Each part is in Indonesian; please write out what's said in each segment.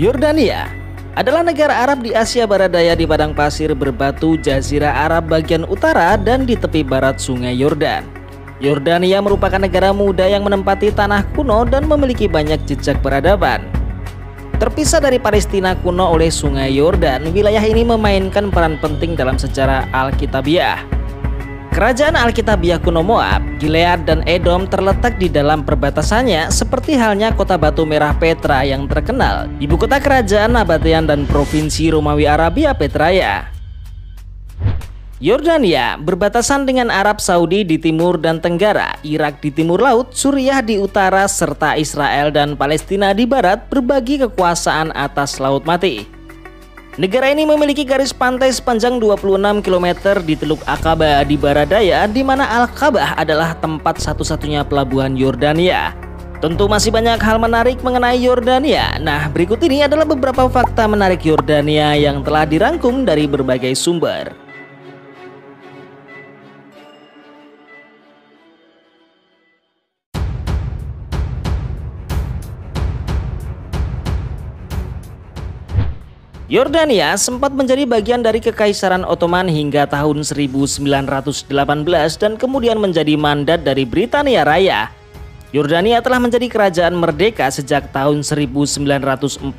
Yordania adalah negara Arab di Asia Barat Daya di padang pasir berbatu Jazirah Arab bagian utara dan di tepi barat Sungai Yordan. Yordania merupakan negara muda yang menempati tanah kuno dan memiliki banyak jejak peradaban. Terpisah dari Palestina kuno oleh Sungai Yordan, wilayah ini memainkan peran penting dalam sejarah Alkitabiah. Kerajaan Alkitabiah kuno Moab, Gilead, dan Edom terletak di dalam perbatasannya seperti halnya kota batu merah Petra yang terkenal, ibu kota kerajaan Nabatean dan provinsi Romawi Arabia Petraea. Yordania berbatasan dengan Arab Saudi di timur dan tenggara, Irak di timur laut, Suriah di utara, serta Israel dan Palestina di barat berbagi kekuasaan atas Laut Mati. Negara ini memiliki garis pantai sepanjang 26 km di Teluk Aqaba di barat daya, di mana Al-Qabah adalah tempat satu-satunya pelabuhan Yordania. Tentu masih banyak hal menarik mengenai Yordania. Nah, berikut ini adalah beberapa fakta menarik Yordania yang telah dirangkum dari berbagai sumber. Yordania sempat menjadi bagian dari Kekaisaran Ottoman hingga tahun 1918 dan kemudian menjadi mandat dari Britania Raya. Yordania telah menjadi kerajaan merdeka sejak tahun 1946.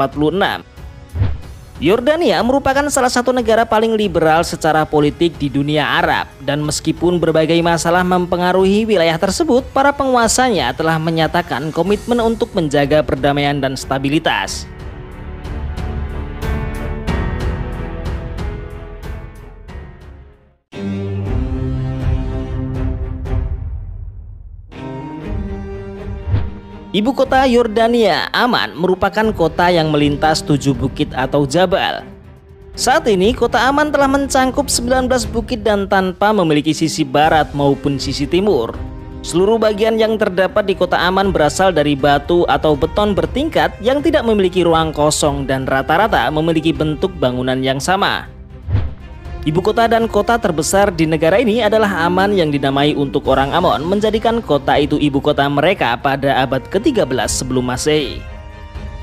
Yordania merupakan salah satu negara paling liberal secara politik di dunia Arab, dan meskipun berbagai masalah mempengaruhi wilayah tersebut, para penguasanya telah menyatakan komitmen untuk menjaga perdamaian dan stabilitas. Ibu kota Yordania, Amman, merupakan kota yang melintas 7 bukit atau jabal. Saat ini, kota Amman telah mencangkup 19 bukit dan tanpa memiliki sisi barat maupun sisi timur. Seluruh bagian yang terdapat di kota Amman berasal dari batu atau beton bertingkat yang tidak memiliki ruang kosong dan rata-rata memiliki bentuk bangunan yang sama. Ibu kota dan kota terbesar di negara ini adalah Amman yang dinamai untuk orang Amon, menjadikan kota itu ibu kota mereka pada abad ke-13 sebelum Masehi.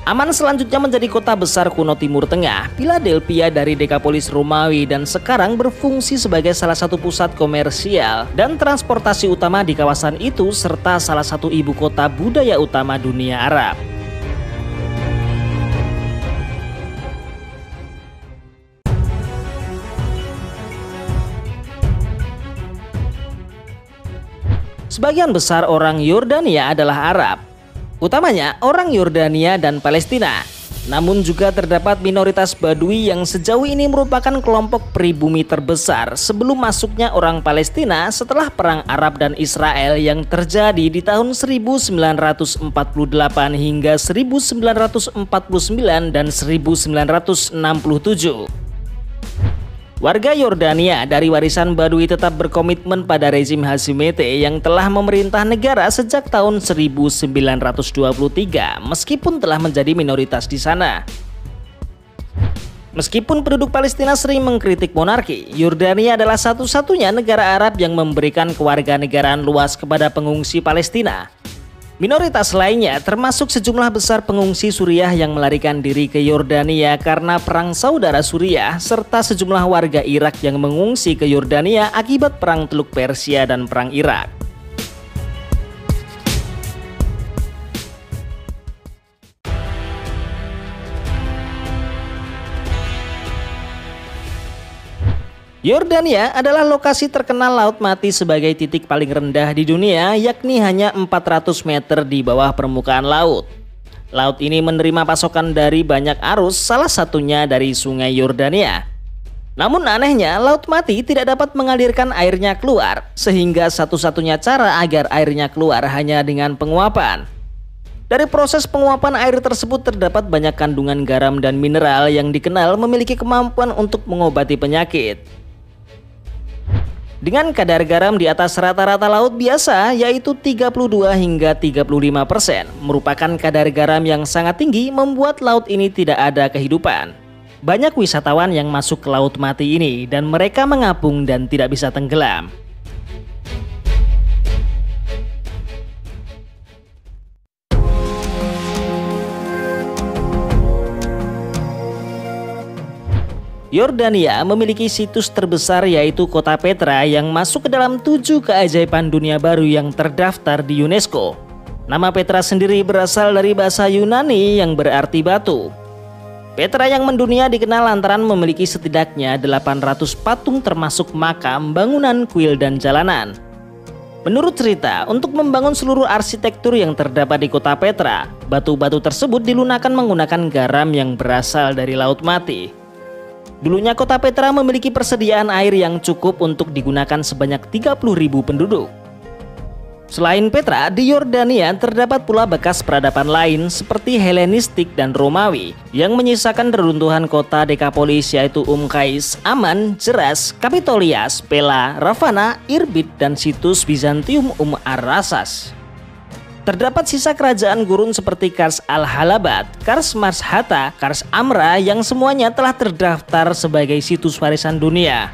Amman selanjutnya menjadi kota besar kuno Timur Tengah, Philadelphia dari Dekapolis Romawi, dan sekarang berfungsi sebagai salah satu pusat komersial dan transportasi utama di kawasan itu serta salah satu ibu kota budaya utama dunia Arab. Sebagian besar orang Yordania adalah Arab, utamanya orang Yordania dan Palestina. Namun juga terdapat minoritas Badui yang sejauh ini merupakan kelompok pribumi terbesar sebelum masuknya orang Palestina setelah Perang Arab dan Israel yang terjadi di tahun 1948 hingga 1949 dan 1967. Warga Yordania dari warisan Badui tetap berkomitmen pada rezim Hashemite yang telah memerintah negara sejak tahun 1923 meskipun telah menjadi minoritas di sana. Meskipun penduduk Palestina sering mengkritik monarki, Yordania adalah satu-satunya negara Arab yang memberikan kewarganegaraan luas kepada pengungsi Palestina. Minoritas lainnya termasuk sejumlah besar pengungsi Suriah yang melarikan diri ke Yordania karena perang saudara Suriah, serta sejumlah warga Irak yang mengungsi ke Yordania akibat perang Teluk Persia dan perang Irak. Yordania adalah lokasi terkenal Laut Mati sebagai titik paling rendah di dunia, yakni hanya 400 meter di bawah permukaan laut. Laut ini menerima pasokan dari banyak arus, salah satunya dari Sungai Yordania. Namun anehnya, Laut Mati tidak dapat mengalirkan airnya keluar, sehingga satu-satunya cara agar airnya keluar hanya dengan penguapan. Dari proses penguapan air tersebut terdapat banyak kandungan garam dan mineral yang dikenal memiliki kemampuan untuk mengobati penyakit. Dengan kadar garam di atas rata-rata laut biasa, yaitu 32 hingga 35%, merupakan kadar garam yang sangat tinggi, membuat laut ini tidak ada kehidupan. Banyak wisatawan yang masuk ke Laut Mati ini dan mereka mengapung dan tidak bisa tenggelam. Yordania memiliki situs terbesar yaitu kota Petra yang masuk ke dalam 7 keajaiban dunia baru yang terdaftar di UNESCO. Nama Petra sendiri berasal dari bahasa Yunani yang berarti batu. Petra yang mendunia dikenal lantaran memiliki setidaknya 800 patung termasuk makam, bangunan, kuil, dan jalanan. Menurut cerita, untuk membangun seluruh arsitektur yang terdapat di kota Petra, batu-batu tersebut dilunakan menggunakan garam yang berasal dari Laut Mati. Dulunya kota Petra memiliki persediaan air yang cukup untuk digunakan sebanyak 30.000 penduduk. Selain Petra, di Yordania terdapat pula bekas peradaban lain seperti Helenistik dan Romawi yang menyisakan reruntuhan kota Dekapolis yaitu Qais, Aman, Geras, Kapitolia, Pella, Ravana, Irbid, dan situs Bizantium Ar-Rasas. Terdapat sisa kerajaan gurun seperti Kars Al-Halabat, Kars Marshata, Kars Amra yang semuanya telah terdaftar sebagai situs warisan dunia.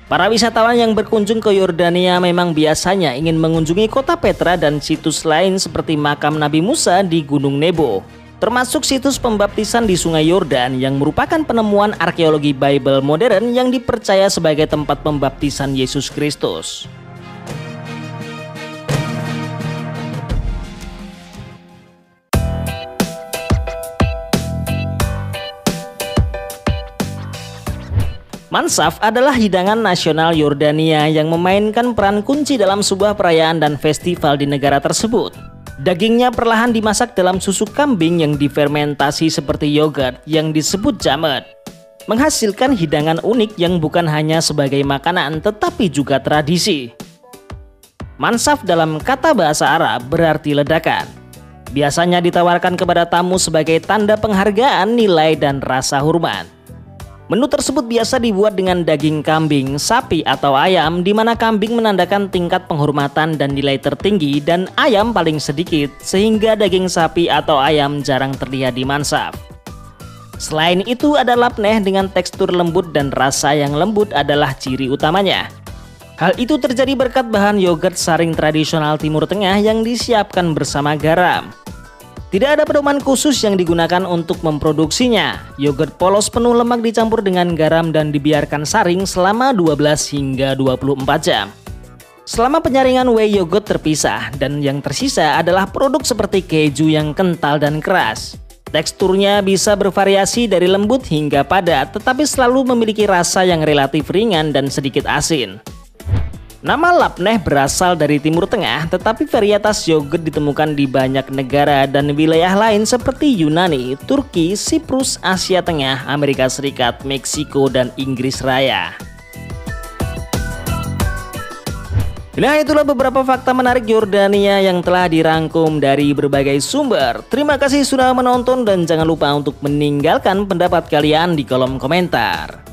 Para wisatawan yang berkunjung ke Yordania memang biasanya ingin mengunjungi kota Petra dan situs lain seperti makam Nabi Musa di Gunung Nebo, termasuk situs pembaptisan di Sungai Yordan yang merupakan penemuan arkeologi Bible modern yang dipercaya sebagai tempat pembaptisan Yesus Kristus. Mansaf adalah hidangan nasional Yordania yang memainkan peran kunci dalam sebuah perayaan dan festival di negara tersebut. Dagingnya perlahan dimasak dalam susu kambing yang difermentasi seperti yogurt yang disebut jamet, menghasilkan hidangan unik yang bukan hanya sebagai makanan tetapi juga tradisi. Mansaf dalam kata bahasa Arab berarti ledakan. Biasanya ditawarkan kepada tamu sebagai tanda penghargaan, nilai, dan rasa hormat. Menu tersebut biasa dibuat dengan daging kambing, sapi, atau ayam, di mana kambing menandakan tingkat penghormatan dan nilai tertinggi dan ayam paling sedikit, sehingga daging sapi atau ayam jarang terlihat di mansaf. Selain itu, ada labneh dengan tekstur lembut dan rasa yang lembut adalah ciri utamanya. Hal itu terjadi berkat bahan yogurt saring tradisional Timur Tengah yang disiapkan bersama garam. Tidak ada pedoman khusus yang digunakan untuk memproduksinya. Yogurt polos penuh lemak dicampur dengan garam dan dibiarkan saring selama 12 hingga 24 jam. Selama penyaringan whey yogurt terpisah dan yang tersisa adalah produk seperti keju yang kental dan keras. Teksturnya bisa bervariasi dari lembut hingga padat, tetapi selalu memiliki rasa yang relatif ringan dan sedikit asin. Nama labneh berasal dari Timur Tengah, tetapi varietas yogurt ditemukan di banyak negara dan wilayah lain seperti Yunani, Turki, Siprus, Asia Tengah, Amerika Serikat, Meksiko, dan Inggris Raya. Nah, itulah beberapa fakta menarik Yordania yang telah dirangkum dari berbagai sumber. Terima kasih sudah menonton dan jangan lupa untuk meninggalkan pendapat kalian di kolom komentar.